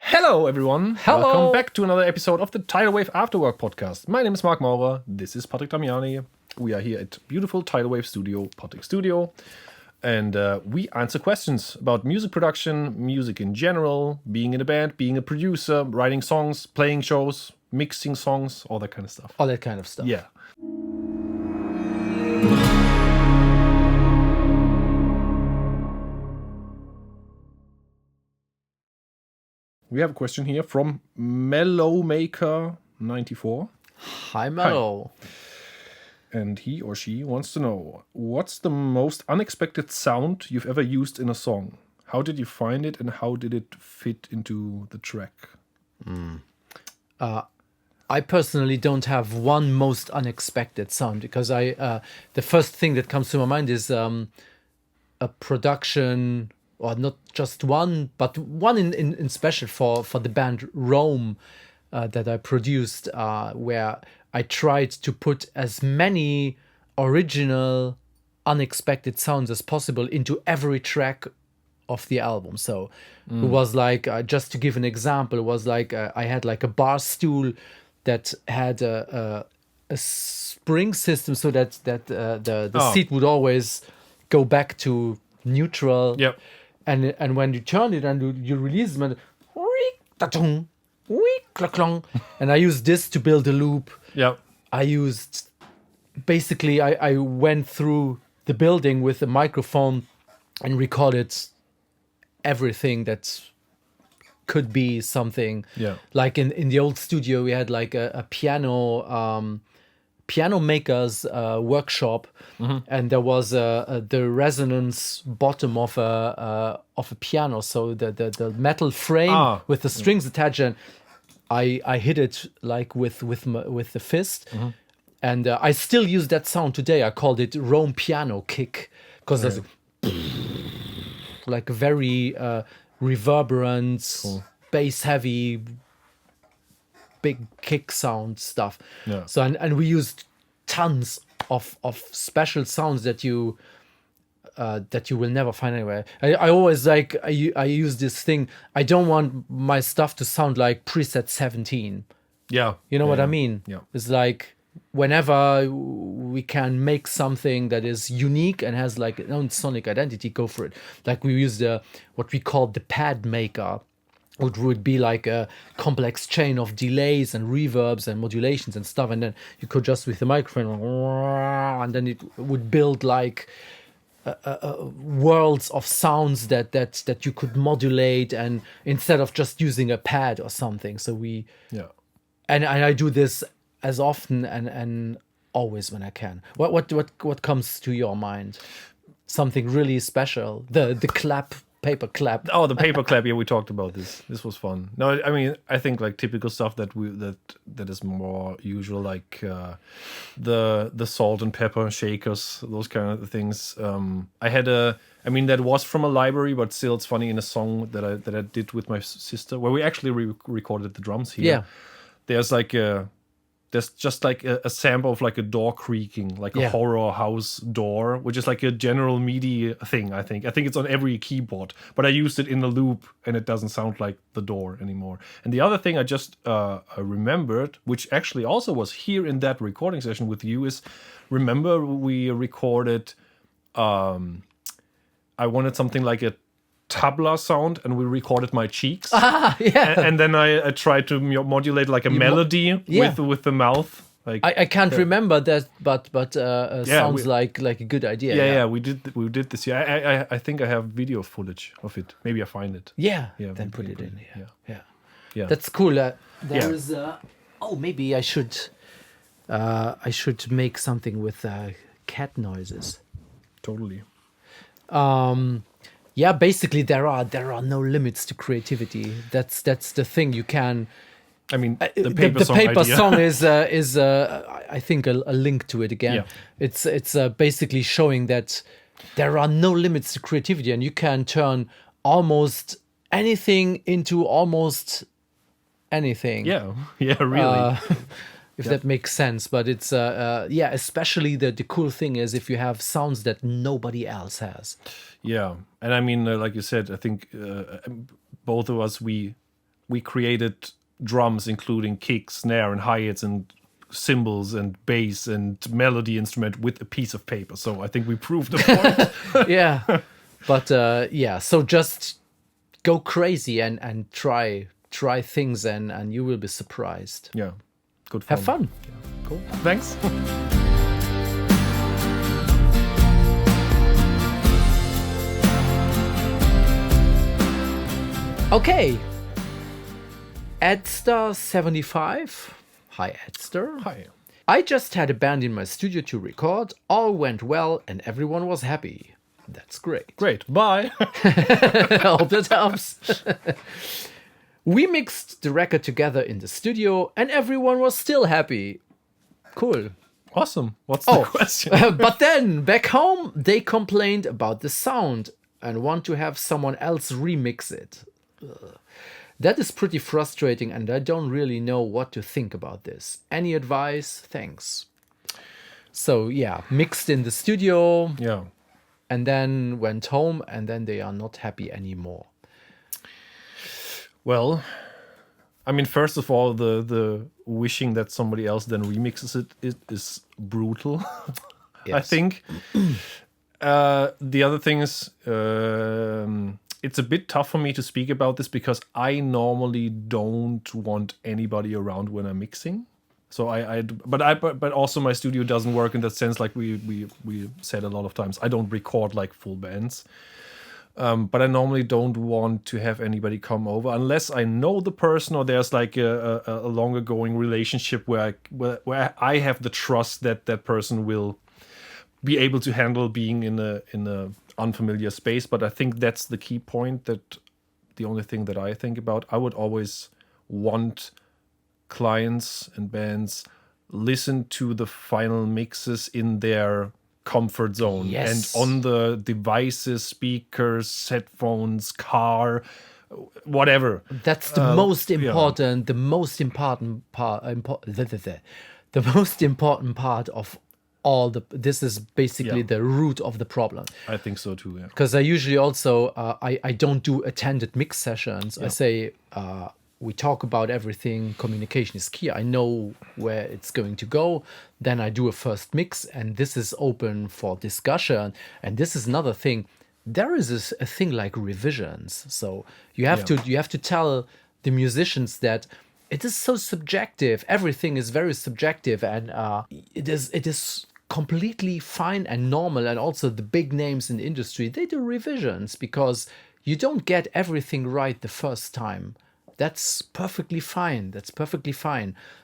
Hello, everyone. Hello. Welcome back to another episode of the Tidalwave Afterwork Podcast. My name is Marc Maurer. This is Damiani. We are here at beautiful Tidalwave Studio, and we answer questions about music production, music in general, being in a band, being a producer, writing songs, playing shows, mixing songs, all that kind of stuff. All that kind of stuff. Yeah. We have a question here from Mellowmaker94. Hi, Mellow. And he or she wants to know, what's the most unexpected sound you've ever used in a song? How did you find it and how did it fit into the track? I personally don't have one most unexpected sound because the first thing that comes to my mind is a production, or not just one, but one in special for the band Rome that I produced, where I tried to put as many original, unexpected sounds as possible into every track of the album. So it was like, just to give an example, it was like I had like a bar stool that had a spring system so that the seat would always go back to neutral. Yep. And when you turn it and you release them, and I used this to build a loop. Yep. I went through the building with a microphone and recorded everything that could be something. Yeah. Like in the old studio, we had like a piano maker's workshop, and there was the resonance bottom of a piano, so the metal frame with the strings attached, and I hit it like with the fist, and I still use that sound today. I called it Rome piano kick because there's like a very reverberant, bass heavy, big kick sound stuff. Yeah. So and we used tons of special sounds that you will never find anywhere. I always like I use this thing. I don't want my stuff to sound like preset 17. Yeah. You know what I mean? Yeah. It's like whenever we can make something that is unique and has like its own sonic identity, go for it. Like we use what we call the pad maker, which would be like a complex chain of delays and reverbs and modulations and stuff, and then you could just with the microphone, and then it would build like worlds of sounds that you could modulate, and instead of just using a pad or something. So and I do this as often and always when I can. What comes to your mind? Something really special? The paper clap. Oh, the paper clap. Yeah, we talked about this. This was fun. No, I mean, I think like typical stuff that is more usual, like the salt and pepper shakers, those kind of things. That was from a library, but still, it's funny, in a song that I did with my sister, where we actually recorded the drums here. Yeah. There's just like a sample of like a door creaking, like a horror house door, which is like a general MIDI thing, I think. I think it's on every keyboard, but I used it in the loop and it doesn't sound like the door anymore. And the other thing I just remembered, which actually also was here in that recording session with you, is remember we recorded, I wanted something like a tabla sound, and we recorded my cheeks. And then I tried to modulate like a melody with the mouth. Like I can't remember that, but sounds like a good idea. Yeah, we did this. Yeah, I think I have video footage of it. Maybe I find it. Yeah, then put it in here. Yeah. That's cool. There is. Maybe I should make something with cat noises. Totally. Yeah, basically there are no limits to creativity. That's the thing. You can. I mean, the paper song is I think a link to it again. Yeah. It's basically showing that there are no limits to creativity, and you can turn almost anything into almost anything. Yeah, really. If that makes sense. But it's especially the cool thing is if you have sounds that nobody else has. Yeah, and I mean, like you said, I think both of us, we we created drums, including kick, snare, and hi-hats, and cymbals, and bass, and melody instrument with a piece of paper. So I think we proved the point. Yeah. But so just go crazy and try things, and you will be surprised. Yeah. Good fun. Have fun. Yeah. Cool. Thanks. Okay. Edster75. Hi, Edster. Hi. I just had a band in my studio to record. All went well and everyone was happy. That's great. Great. Bye. Hope that helps. We mixed the record together in the studio and everyone was still happy. Cool. Awesome. What's the question? But then, back home, they complained about the sound and want to have someone else remix it. Ugh. That is pretty frustrating and I don't really know what to think about this. Any advice? Thanks. So yeah, mixed in the studio. Yeah. And then went home and then they are not happy anymore. Well, I mean, first of all, the wishing that somebody else then remixes it is brutal. Yes. I think. The other thing is, it's a bit tough for me to speak about this because I normally don't want anybody around when I'm mixing. So but also my studio doesn't work in that sense. Like we said a lot of times, I don't record like full bands. But I normally don't want to have anybody come over unless I know the person or there's like a longer going relationship where I have the trust that that person will be able to handle being in a unfamiliar space. But I think that's the key point, that the only thing that I think about. I would always want clients and bands listen to the final mixes in their comfort zone. Yes. And on the devices, speakers, headphones, car, whatever. That's the most important, the most important part, the most important part of all this is basically the root of the problem. I think so too, yeah. Because I usually also, I don't do attended mix sessions. Yeah. I say, we talk about everything. Communication is key. I know where it's going to go. Then I do a first mix, and this is open for discussion. And this is another thing. There is a thing like revisions. So you have to tell the musicians that it is so subjective. Everything is very subjective, and it is completely fine and normal. And also the big names in the industry, they do revisions because you don't get everything right the first time. That's perfectly fine.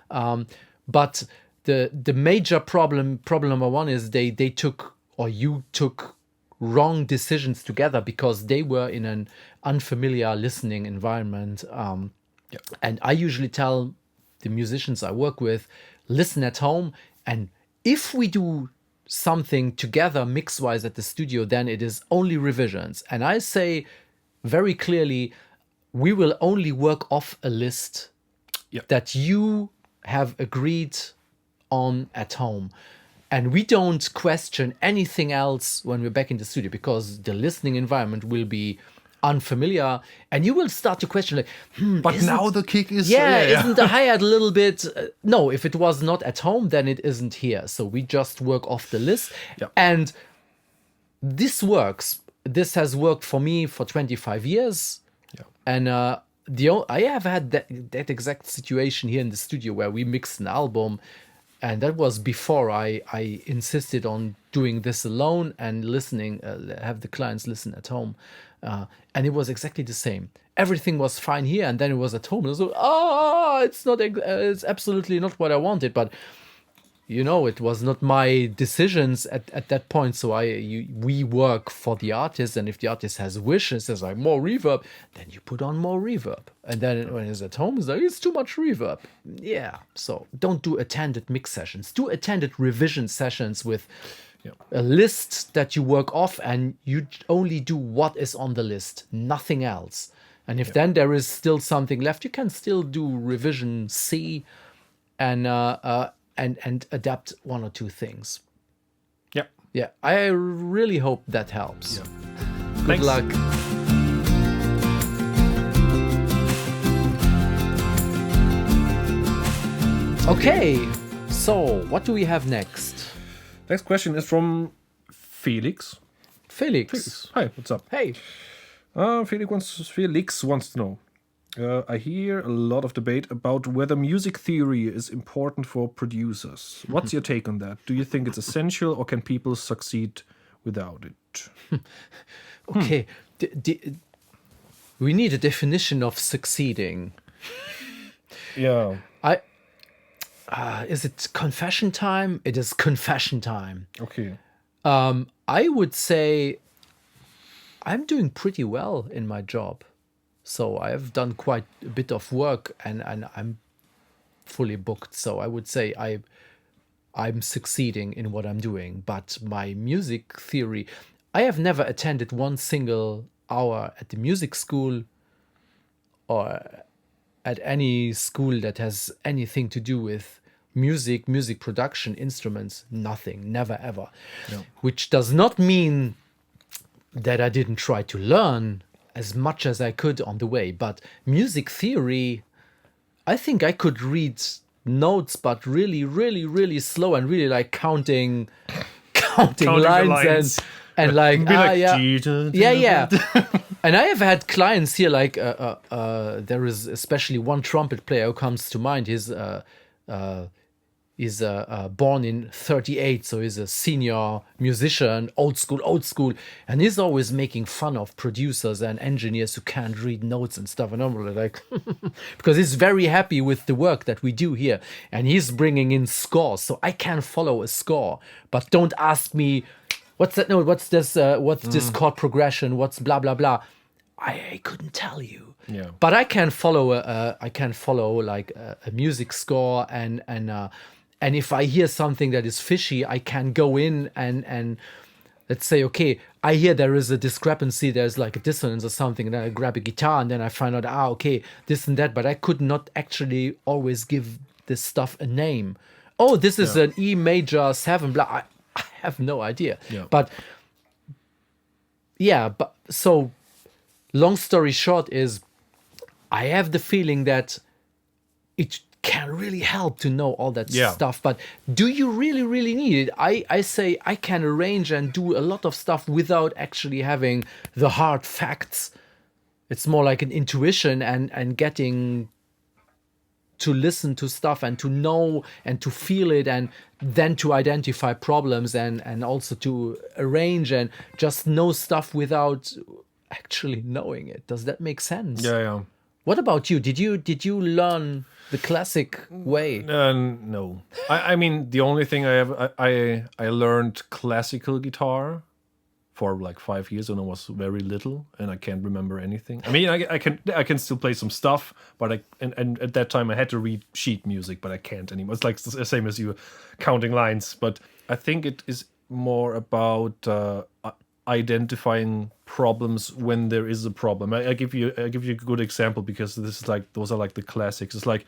But the major problem number one is you took wrong decisions together because they were in an unfamiliar listening environment. And I usually tell the musicians I work with, listen at home. And if we do something together mix-wise at the studio, then it is only revisions. And I say very clearly, we will only work off a list that you have agreed on at home. And we don't question anything else when we're back in the studio because the listening environment will be unfamiliar and you will start to question like, but now the kick is... isn't the hi-hat a little bit... no, if it was not at home, then it isn't here. So we just work off the list. Yep. And this works. This has worked for me for 25 years. And I have had that exact situation here in the studio where we mixed an album, and that was before I insisted on doing this alone and listening, have the clients listen at home, and it was exactly the same. Everything was fine here, and then it was at home. And I was like, it's absolutely not what I wanted, but. It was not my decisions at that point. So we work for the artist, and if the artist has wishes, says like more reverb, then you put on more reverb. And then when it's at home, it's like it's too much reverb. Yeah. So don't do attended mix sessions. Do attended revision sessions with a list that you work off, and you only do what is on the list, nothing else. And if then there is still something left, you can still do revision C, and adapt one or two things. Yeah. I really hope that helps. Good luck. Okay, so what do we have next? Next question is from Felix. Felix. Hi, what's up? Hey. Felix wants to know. I hear a lot of debate about whether music theory is important for producers. What's your take on that? Do you think it's essential, or can people succeed without it? Okay, we need a definition of succeeding. Yeah. Is it confession time? It is confession time. Okay. I would say I'm doing pretty well in my job. So I have done quite a bit of work and I'm fully booked. So I would say I'm succeeding in what I'm doing. But my music theory, I have never attended one single hour at the music school or at any school that has anything to do with music production, instruments, nothing, never ever. No. Which does not mean that I didn't try to learn as much as I could on the way. But music theory, I think I could read notes, but really, really, really slow and really like counting lines. And like, yeah. And I have had clients here, like there is especially one trumpet player who comes to mind. He's born in 1938, so he's a senior musician, old school, and he's always making fun of producers and engineers who can't read notes and stuff. And I'm really like, because he's very happy with the work that we do here, and he's bringing in scores, so I can follow a score. But don't ask me, what's that note? What's this? What's this chord progression? What's blah blah blah? I couldn't tell you. Yeah. But I can follow like a music score and if I hear something that is fishy, I can go in and let's say, okay, I hear there is a discrepancy, there's like a dissonance or something, and then I grab a guitar and then I find out, okay, this and that, but I could not actually always give this stuff a name. Oh, this is an E major 7, blah. I have no idea. Yeah. But so long story short is I have the feeling that it can really help to know all that stuff, but do you really need it? I say I can arrange and do a lot of stuff without actually having the hard facts. It's more like an intuition and getting to listen to stuff and to know and to feel it, and then to identify problems and also to arrange and just know stuff without actually knowing it. Does that make sense? Yeah. What about you? Did you learn the classic way? No. I mean, the only thing I learned classical guitar for like 5 years when I was very little, and I can't remember anything. I mean, I can still play some stuff, but and at that time I had to read sheet music, but I can't anymore. It's like the same as you counting lines. But I think it is more about identifying problems when there is a problem. I give you a good example, because this is like, those are like the classics. It's like,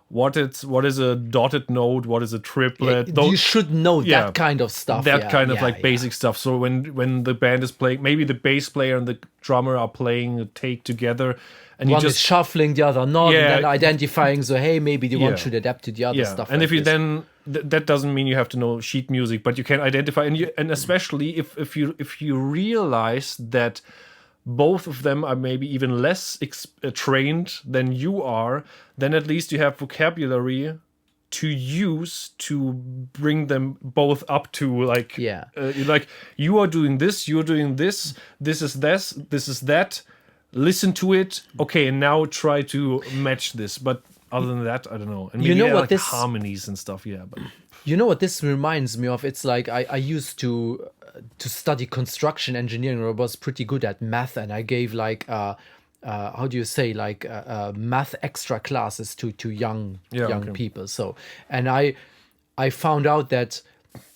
what is a dotted note, what is a triplet. You should know that kind of stuff. That kind of basic stuff. So when the band is playing, maybe the bass player and the drummer are playing a take together, and one you just is shuffling the other not, and then identifying, so hey, maybe the one should adapt to the other stuff. And like if you this. then that doesn't mean you have to know sheet music, but you can identify, and especially if you realize that both of them are maybe even less trained than you are, then at least you have vocabulary to use to bring them both up to like you are doing this, you're doing this is that. Listen to it. Okay, and now try to match this. But other than that, I don't know. And maybe like harmonies and stuff. Yeah, but you know what this reminds me of? It's like I used to study construction engineering. I was pretty good at math, and I gave like how do you say, like math extra classes to young people. So, and I found out that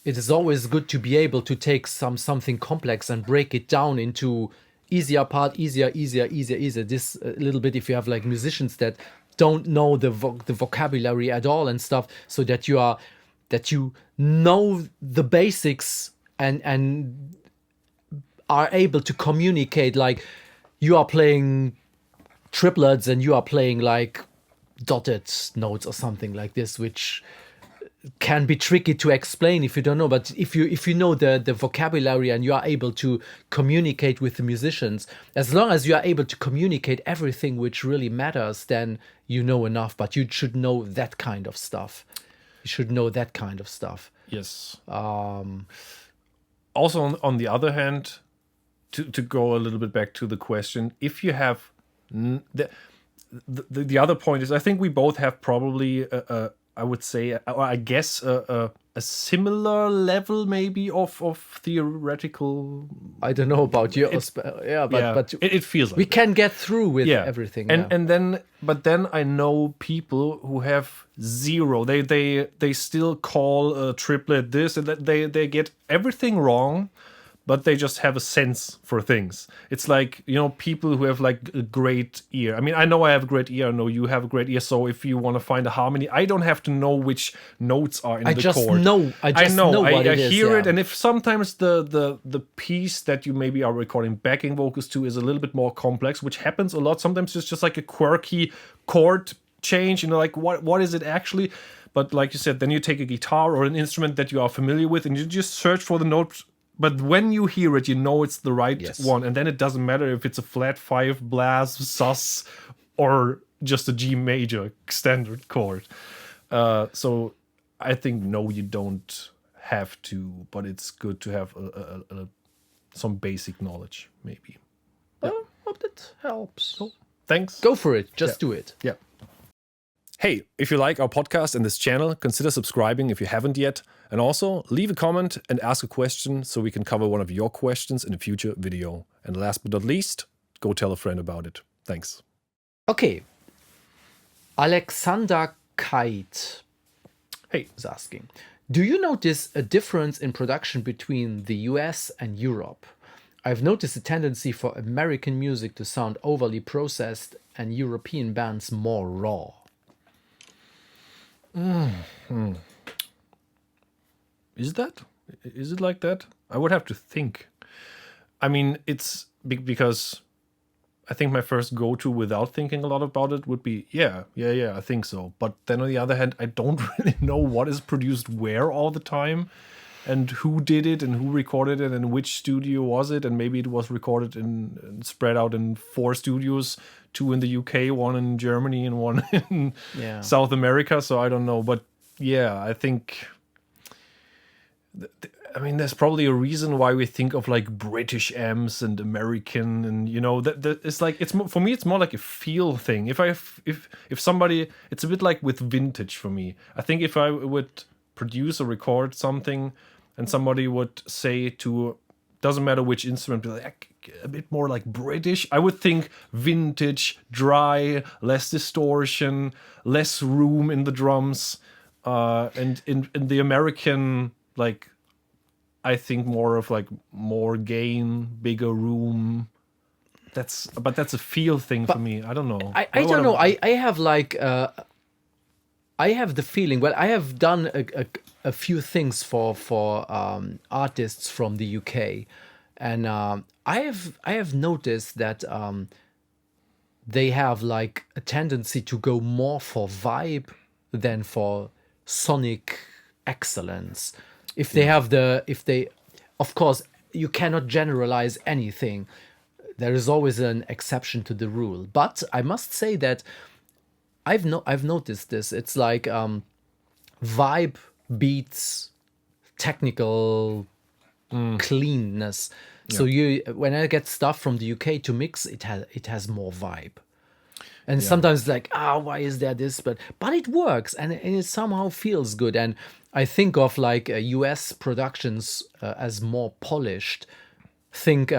it is always good to be able to take something complex and break it down into easier part, easier. This a little bit, if you have like musicians that don't know the vocabulary at all and stuff, so that you know the basics and are able to communicate. Like, you are playing triplets and you are playing like dotted notes or something like this, which can be tricky to explain if you don't know. But if you know the vocabulary and you are able to communicate with the musicians, as long as you are able to communicate everything which really matters, then you know enough. But you should know that kind of stuff. Yes. Also, on the other hand, to go a little bit back to the question, if you have the other point is, I think we both have probably I would say, or I guess, a similar level maybe of theoretical. I don't know about yours, but it feels like we can get through with everything. And then I know people who have zero. They still call a triplet this, and that they get everything wrong, but they just have a sense for things. It's like, people who have like a great ear. I mean, I know I have a great ear. I know you have a great ear. So if you want to find a harmony, I don't have to know which notes are in the chord. I know what it is. I hear it. And if sometimes the piece that you maybe are recording backing vocals to is a little bit more complex, which happens a lot. Sometimes it's just like a quirky chord change, like what is it actually? But like you said, then you take a guitar or an instrument that you are familiar with and you just search for the note. But when you hear it, you know it's the right one. And then it doesn't matter if it's a flat 5 blast, sus, or just a G major standard chord. So I think, no, you don't have to. But it's good to have some basic knowledge, maybe. Well, hope that helps. So, thanks. Go for it. Just do it. Yeah. Hey, if you like our podcast and this channel, consider subscribing if you haven't yet. And also, leave a comment and ask a question so we can cover one of your questions in a future video. And last but not least, go tell a friend about it. Thanks. Okay. Alexander Kite is asking, do you notice a difference in production between the US and Europe? I've noticed a tendency for American music to sound overly processed and European bands more raw. Is it like that? I would have to think. I mean, it's because I think my first go-to without thinking a lot about it would be, I think so. But then on the other hand, I don't really know what is produced where all the time and who did it and who recorded it and which studio was it. And maybe it was recorded and spread out in 4 studios, 2 in the UK, 1 in Germany and 1 in South America. So I don't know. But yeah, I think... I mean, there's probably a reason why we think of like British amps and American, and that it's like for me it's more like a feel thing. If somebody, it's a bit like with vintage for me. I think if I would produce or record something, and somebody would say doesn't matter which instrument, be like a bit more like British, I would think vintage, dry, less distortion, less room in the drums, and in the American. Like, I think more of like more gain, bigger room. That's a feel thing for me. I don't know. I don't know. I have like I have the feeling. Well, I have done a few things for artists from the UK, and I have noticed that they have like a tendency to go more for vibe than for sonic excellence. If they of course, you cannot generalize anything. There is always an exception to the rule. But I must say that I've noticed this. It's like vibe beats technical cleanness. Yeah. So when I get stuff from the UK to mix, it has more vibe. And sometimes like, why is there this? But it works, and it somehow feels good. And I think of like US productions as more polished. Think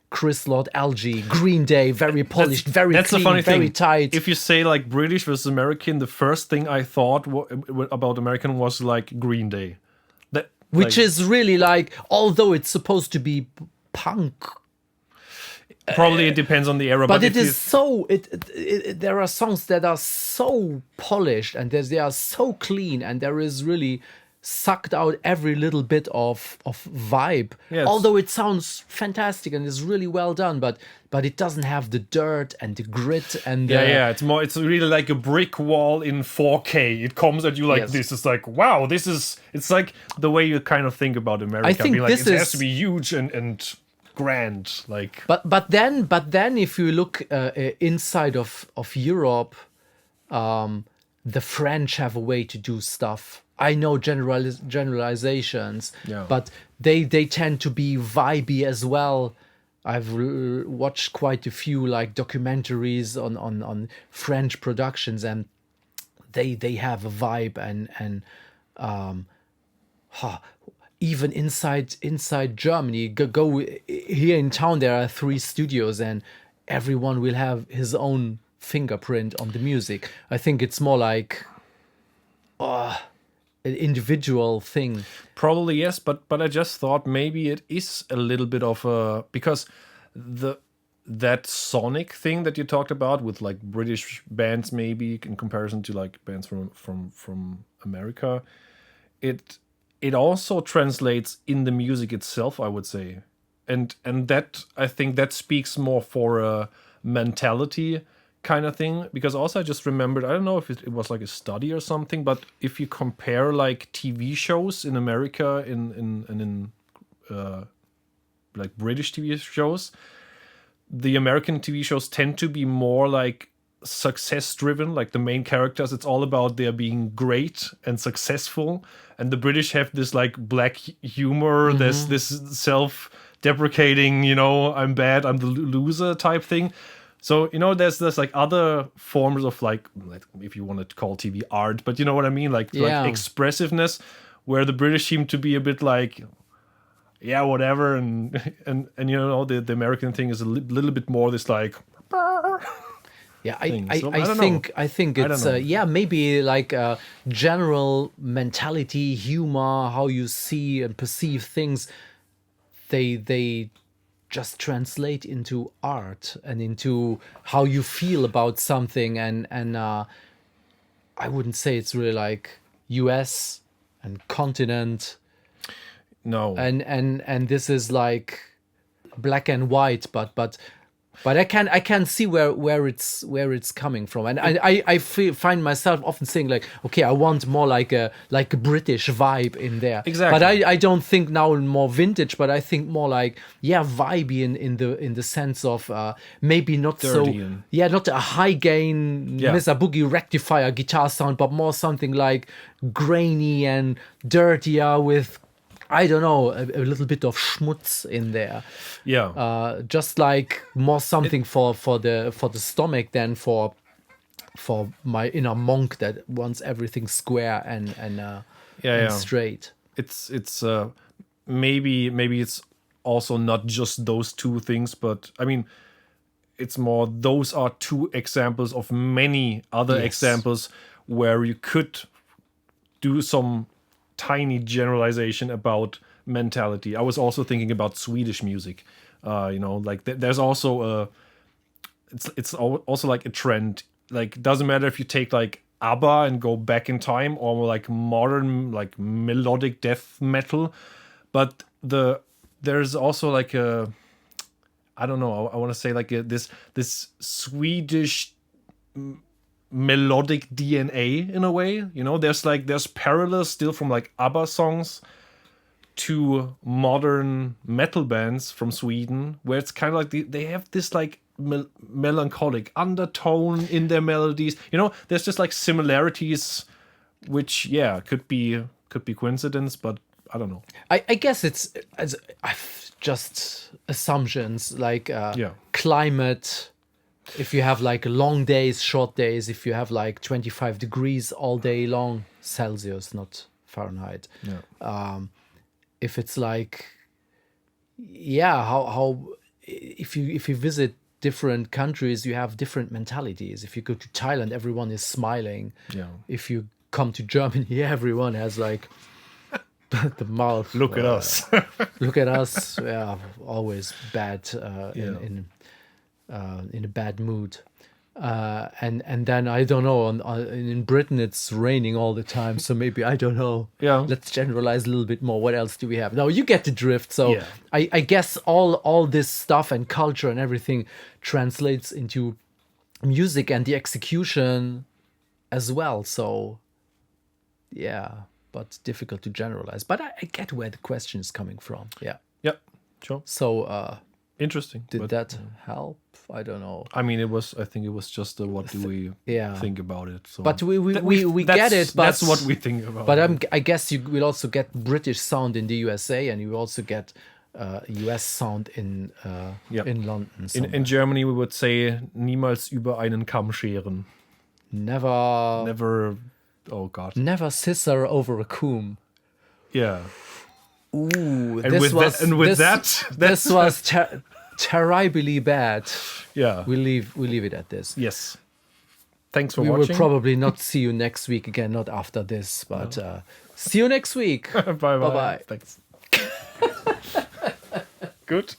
Chris Lord Alge, Green Day, very polished, very clean, the funny very tight. If you say like British versus American, the first thing I thought about American was like Green Day. Which is really like, although it's supposed to be punk. Probably it depends on the era, but it is so. There are songs that are so polished and they are so clean, and there is really sucked out every little bit of vibe. Yes. Although it sounds fantastic and is really well done, but it doesn't have the dirt and the grit and it's really like a brick wall in 4K. It comes at you like Yes. this. It's like, wow, it's like the way you kind of think about America. I think being like, this it has is- to be huge and grand. Like, But then if you look inside of Europe, the French have a way to do stuff. I know generalizations, Yeah. but they tend to be vibey as well. I've watched quite a few like documentaries on French productions, and they have a vibe and even inside Germany. Go here in town. There are 3 studios, and everyone will have his own fingerprint on the music. I think it's more like an individual thing. probably yes, but I just thought maybe it is a little bit of a, because that sonic thing that you talked about with like British bands, maybe in comparison to like bands from America, it also translates in the music itself, I would say, and that, I think that speaks more for a mentality kind of thing, because also I just remembered, I don't know if it was like a study or something, but if you compare like TV shows in America in like British TV shows, the American TV shows tend to be more like success driven. Like the main characters, it's all about their being great and successful, and the British have this like black humor, there's this self-deprecating, I'm bad, I'm the loser type thing. So, there's like other forms of like if you want to call TV art, but you know what I mean, like expressiveness, where the British seem to be a bit like, yeah, whatever, and the American thing is a little bit more this like, Yeah, thing. I So, I don't think know. I think I don't it's know. maybe like a general mentality, humor, how you see and perceive things. They just translate into art and into how you feel about something, and I wouldn't say it's really like US and continent no. and this is like black and white, but I can see where it's coming from, and I find myself often saying like, okay, I want more like a British vibe in there. Exactly. But I don't think now more vintage, but I think more like vibey in the sense of maybe not Dirty so and- not a high gain Mesa Boogie rectifier guitar sound, but more something like grainy and dirtier with, I don't know, a little bit of schmutz in there. Yeah. Just like more something for the stomach than for my inner monk that wants everything square and straight. It's maybe it's also not just those two things, but I mean, it's more, those are 2 examples of many other Yes. examples where you could do some tiny generalization about mentality. I was also thinking about Swedish music. Like there's also it's also like a trend. Like, doesn't matter if you take like ABBA and go back in time, or like modern like melodic death metal, but there's also like a, I don't know, I want to say like this Swedish melodic DNA in a way. There's parallels still from like ABBA songs to modern metal bands from Sweden, where it's kind of like they have this like melancholic undertone in their melodies. There's just like similarities, which could be coincidence, but I don't know. I guess it's just assumptions like climate. If you have like long days, short days, if you have like 25 degrees all day long, Celsius, not Fahrenheit. If it's like, how if you visit different countries, you have different mentalities. If you go to Thailand, everyone is smiling. If you come to Germany, everyone has like the mouth. Look at us. Look at us. Yeah, always bad in a bad mood. And then I don't know. In Britain, it's raining all the time, so maybe I don't know. Yeah. Let's generalize a little bit more. What else do we have? No, you get the drift. So Yeah. I guess all this stuff and culture and everything translates into music and the execution as well. So yeah, but difficult to generalize. But I get where the question is coming from. Yeah. Yeah, sure. So Interesting. did that help? I don't know. I mean, I think it was just what do we think about it. So But we get that's- it. But that's what we think about But it. I guess you will also get British sound in the USA, and you will also get US sound in London. In Germany, we would say niemals über einen Kamm scheren. Never Oh God. never scissor over a comb. Yeah. Ooh, And with this was terribly bad. Yeah. We leave it at this. Yes. Thanks for We watching. will probably not see you next week again, not after this, but see you next week. Bye bye. Bye-bye. Thanks. Good.